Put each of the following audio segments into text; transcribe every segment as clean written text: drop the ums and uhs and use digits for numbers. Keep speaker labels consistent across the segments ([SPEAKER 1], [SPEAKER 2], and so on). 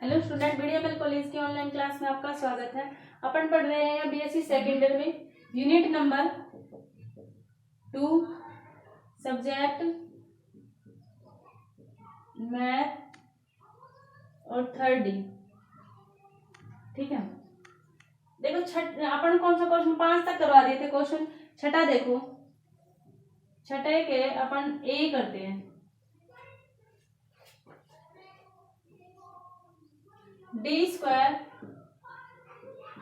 [SPEAKER 1] Hello student, बीडीएमएल college की online class में आपका स्वागत है। अपन पढ़ रहे हैं बीएससी सेकेंड ईयर में यूनिट नंबर 2 सब्जेक्ट मैथ और थर्ड डी। ठीक है, देखो अपन कौन सा क्वेश्चन 5 तक करवा दिए थे। क्वेश्चन छठा देखो, छठे के अपन ए करते हैं। डी स्क्वायर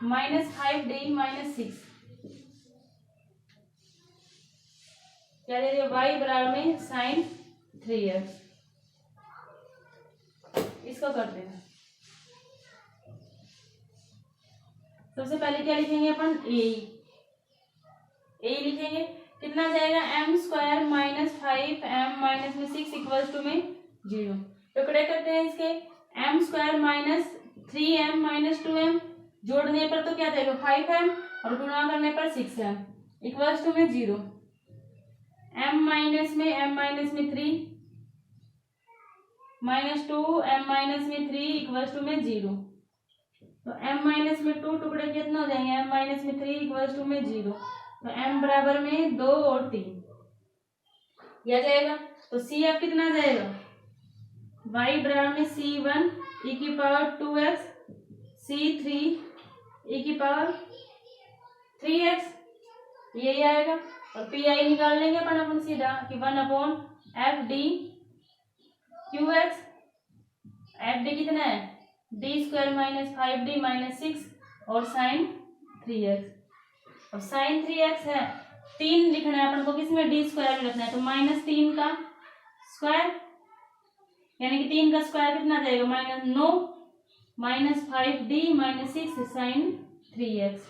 [SPEAKER 1] -5d-6 क्या दे रही है? वाई बराबर में sin 3x। इसको करते हैं। सबसे पहले क्या लिखेंगे अपन? ए लिखेंगे। कितना जाएगा? m² -5m -6 इक्वल्स टू में 0। टुकड़े करते हैं इसके। m² -3m -2m जोड़ने पर तो क्या जाएगा? 5m और गुणा करने पर 6m इक्वल्स टू में 0। m माइनस में 3 -2 m में 3 इक्वल्स टू में 0। तो m में 2 टुकड़े कितना हो जाएंगे? m में 3 इक्वल्स टू में 0। तो m बराबर में 2 और 3 यह जाएगा। तो CF कितना जाएगा? y बराबर में C1 e की पावर 2x C3 e की पावर 3x यही आएगा। और PI निकाल लेंगे अपन सीधा कि 1/FD QX। FD कितना है? D² -5d -6 और sin 3x। और sin 3x है 3 लिखना है अपन को, किसमें? D² में रखना है। तो -3 का स्क्वायर यानी कि 3 का स्क्वायर कितना जाएगा? -9 -5d -6 sin 3x।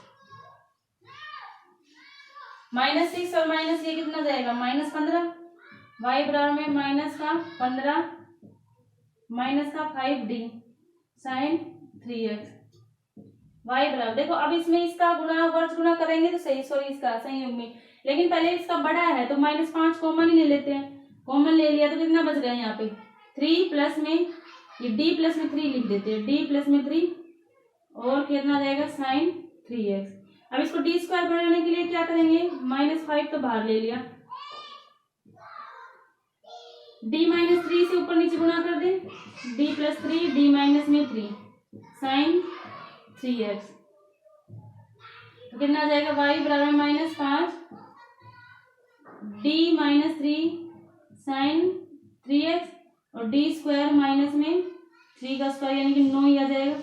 [SPEAKER 1] -6 और माइनस ये कितना जाएगा? -15। y बराबर में -15 -5d sin 3x। y बराबर, देखो अब इसमें इसका गुणा वर्ग गुणा करेंगे तो सही, सॉरी इसका संयोग में, लेकिन पहले इसका बड़ा है तो -5 कॉमन ही ले लेते हैं। कॉमन ले लिया तो कितना बच गया यहाँ पे? 3 प्लस में ये d प्लस में 3 लिख देते हैं। d प्लस में 3 और कितना जाएगा? sin 3x। अब इसको d² बनाने के लिए क्या करेंगे? -5 तो बाहर ले लिया, d -3 से ऊपर नीचे गुणा कर दे। d + 3 d में 3 sin 3x। तो कितना जाएगा? y बराबर -5 d -3 sin 3x और d² माइनस में 3 का स्क्वायर यानी कि 9 ही आ जाएगा।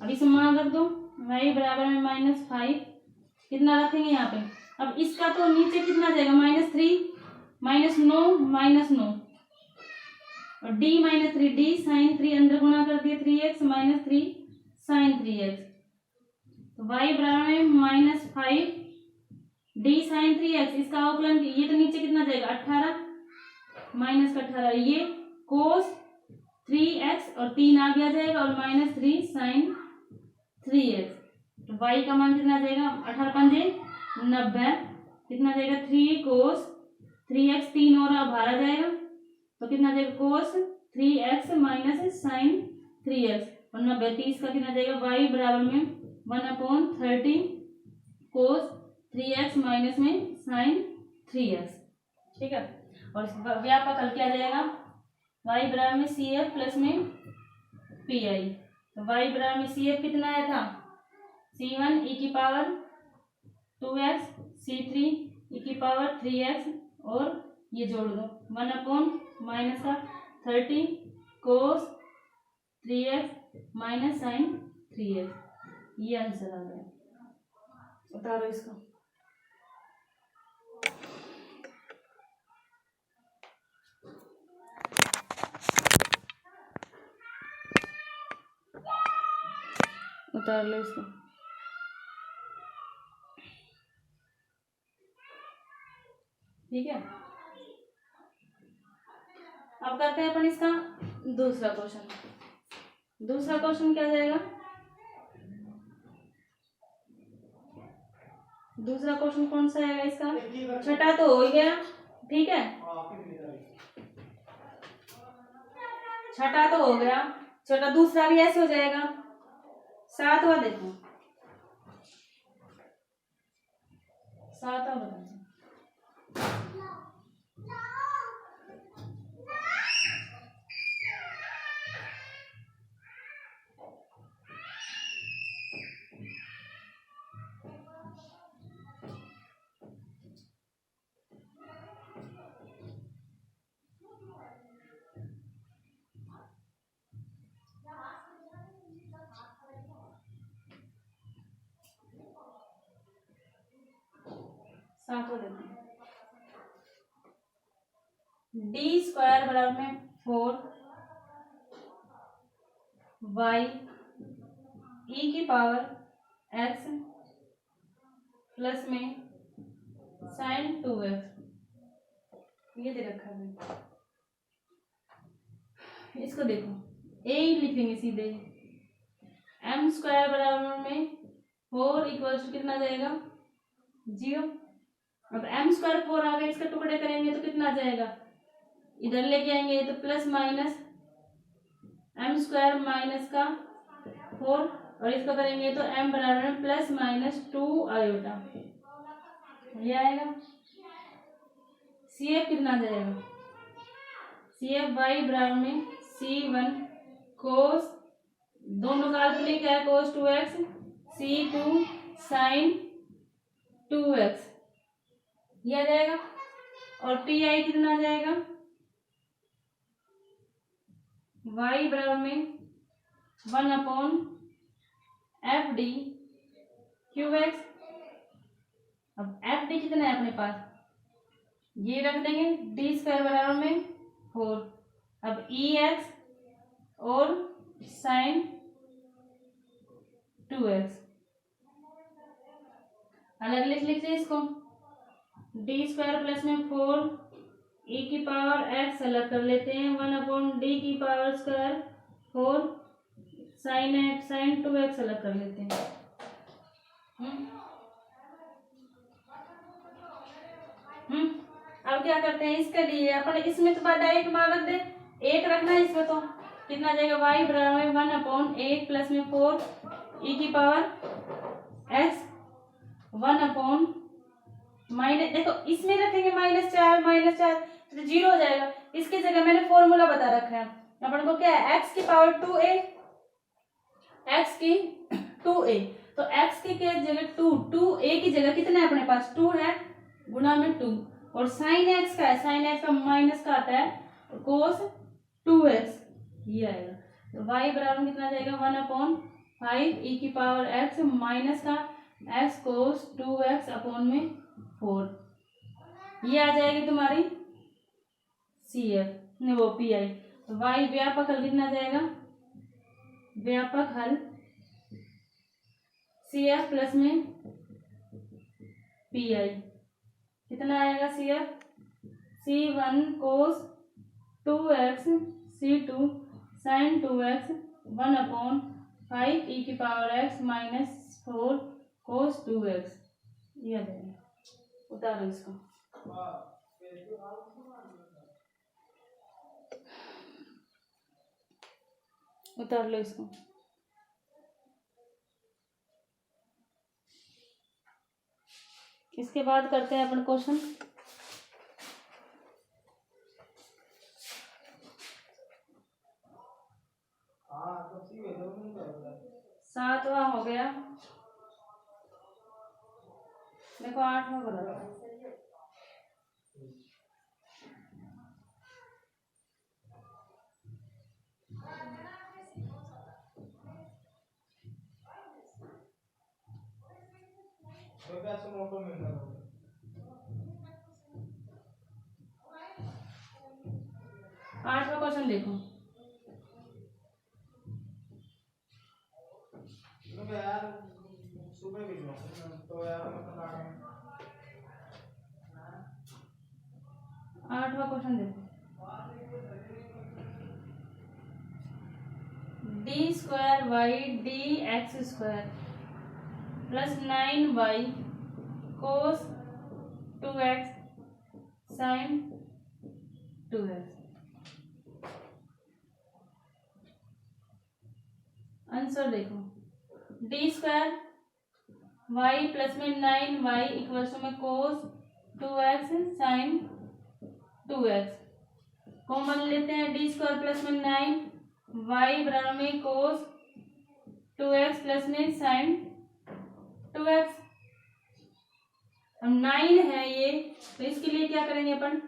[SPEAKER 1] अब इसे मान रख दो। y बराबर में -5 कितना रखेंगे यहाँ पे? अब इसका तो नीचे कितना जाएगा? -3 -9 -9 और d -3 d sin 3 अंदर गुणा कर दिया 3x -3 sin 3x। तो y बराबर में -5 d sin 3x। इसका अवकलन ये तो नीचे कितना जाएगा? 18 -18 ये cos 3x और 3 आ गया जाएगा और -3 sin 3x। तो y का मान कितना जाएगा? 18 पंजे 90 कितना जाएगा? 3 cos 3x 3 और बाहर आ जाएगा तो कितना जाएगा? cos 3x sin 3x और 90 30 का कितना जाएगा? y बराबर में 1/30 cos 3x माइनस में sin 3x। ठीक है, और व्यापक हल क्या जाएगा? y बराबर में CF प्लस में PI। तो y बराबर में CF कितना आया था? C1 e की पावर 2x C3 e की पावर 3x और ये जोड़ दो 1/-30 cos 3x minus sin 3x। ये आंसर आ गया। उतारो इसको। उतार लो इसको। ठीक है, अब करते हैं अपन इसका दूसरा क्वेश्चन। दूसरा क्वेश्चन क्या जाएगा? दूसरा क्वेश्चन कौन सा आएगा इसका? छठा तो हो गया। ठीक है, छठा तो हो गया। छोटा दूसरा भी ऐसे हो जाएगा। सातवां देखो, सातवां बताओ। सातवां देखो, डी स्क्वायर बराबर में 4 y ई की पावर x प्लस में साइन 2x, ये दे रखा है। इसको देखो, ए लिखेंगे सीधे, m स्क्वायर बराबर में 4 इक्वल्स टू कितना जाएगा 0। अब m स्क्वायर 4 आ गया, इसका टुकड़े करेंगे तो कितना आ जाएगा, इधर लेके आएंगे तो plus minus m square minus का 4, और इसको करेंगे तो m बराबर में प्लस माइनस 2 आयोटा, ये आएगा। CF कितना आ जाएगा, CF y बराबर में C1 कोस, दोनों काल्पनिक है, कोस 2x, C2 साइन 2x, ये आ जाएगा। और PI कितना आ जाएगा, y बराबर में 1/FD QX। अब FD कितना है अपने पास, ये रख देंगे, डी स्क्वायर बराबर में 4। अब EX और साइन 2x अलग लिखते हैं इसको, डी स्क्वायर प्लस में 4 ई की पावर x अलग कर लेते हैं, 1/d की power square 4 sine x sine 2x अलग कर लेते हैं। अब क्या करते हैं, इसके लिए अपन इसमें तो डायरेक्ट मान रख दे, 8 रखना है इसमें, तो कितना जाएगा y बराबर में 1/8 प्लस में 4 ई की पावर x 1/ माइनस, देखो इसमें रखेंगे -4 तो 0 हो जाएगा। इसकी जगह मैंने फॉर्मूला बता रखा है अपन को, क्या है, x की पावर 2a, x की 2a, तो x की जगह 2a की जगह कितना है अपने पास 2 है, गुणा में 2, और साइन x का है, साइन x का माइनस का आता है, कोस 2x, ये आएगा। तो y बराबर में कितना जाएगा 1/5 ई की पावर x माइनस का x कोस 2x अपॉन में 4, ये आ जाएगी तुम्हारी CF ने वो PI। तो y व्यापक हल कितना जाएगा, व्यापक हल CF प्लस में PI कितना आएगा, CF C1 कोस 2x C2 साइन 2x 1/5 ई की पावर x माइनस 4 कोस 2x, ये आ जाएगा। उतारो इसको, उतार लो इसको। इसके बाद करते हैं अपन क्वेश्चन। सातवां हो गया, देखो 8वां बना, आठवां क्वेश्चन देखो, आठवां क्वेश्चन देखो, d square y d x square plus 9y cos 2x sine 2x, answer देखो, डी स्क्वायर वाई प्लस में 9y इक्वल्स में cos 2x sine 2x common लेते हैं, डी स्क्वायर प्लस में 9y बराबर में कोस 2x प्लस में sign 2x। अब 9 है ये, तो इसके लिए क्या करेंगे अपन,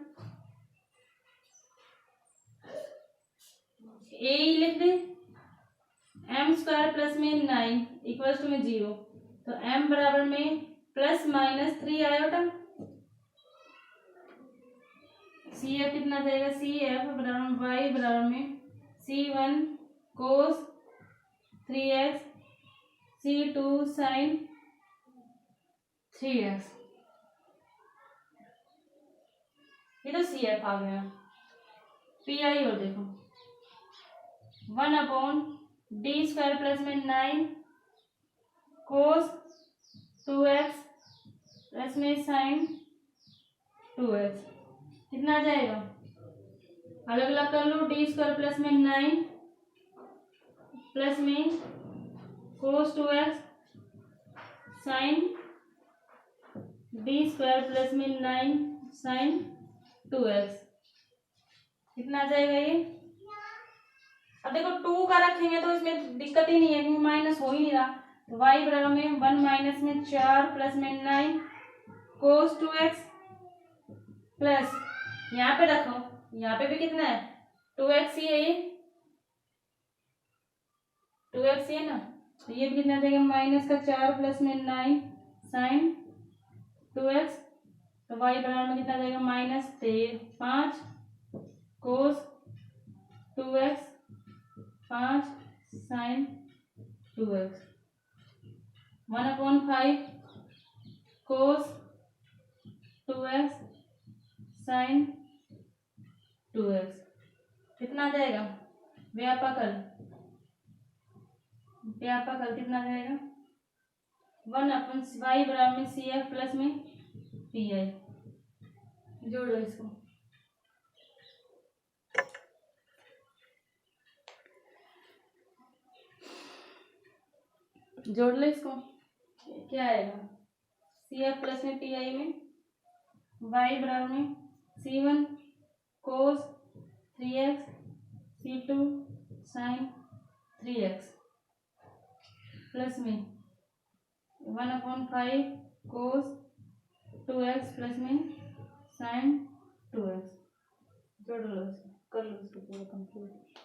[SPEAKER 1] ए ही लिख दें, एम स्क्वायर प्लस में 9 इक्वल्स टू में 0, तो m बराबर में plus minus 3 iota, C F कितना जाएगा, सी एफ बराबर वाई बराबर में c1 कोस 3x c2 साइन 3x। ये तो सी एफ आ गया। पी आई और देखो, 1/d स्क्वायर प्लस में 9 कोस 2x प्लस में साइन 2x कितना आ जाएगा, अलग अलग कर लो, डी स्क्वायर प्लस में 9 प्लस में cos 2x sine d square plus में 9 साइन 2x कितना आ जाएगा ये। अब देखो 2 का रखेंगे तो इसमें दिक्कत ही नहीं है क्योंकि माइनस हो ही नहीं रहा, तो y बराबर में 1 माइनस में 4 प्लस में 9 कोस 2x प्लस यहाँ पे रखो, यहाँ पे भी कितना है 2x ही है, ये 2x ही है ना, तो ये भी कितना जाएगा माइनस का 4 प्लस में 9 साइन 2x, तो y बराबर में कितना जाएगा माइनस 5 कोस 2x 5 साइन 2x 1/5 कोस 2x साइन 2x कितना आ जाएगा, व्यापकल कितना जाएगा 1/y बराबर में सी एफ प्लस में पी आई। जोड़ लो इसको, जोड़ लो इसको, क्या आएगा सी एफ प्लस में पी आई में y बराबर में c1 कोस 3x c2 sign 3x plus में 1/5 कोस 2x प्लस में साइन 2x। जोड़ लो इसको, कर लो इसको पूरा कंप्लीट।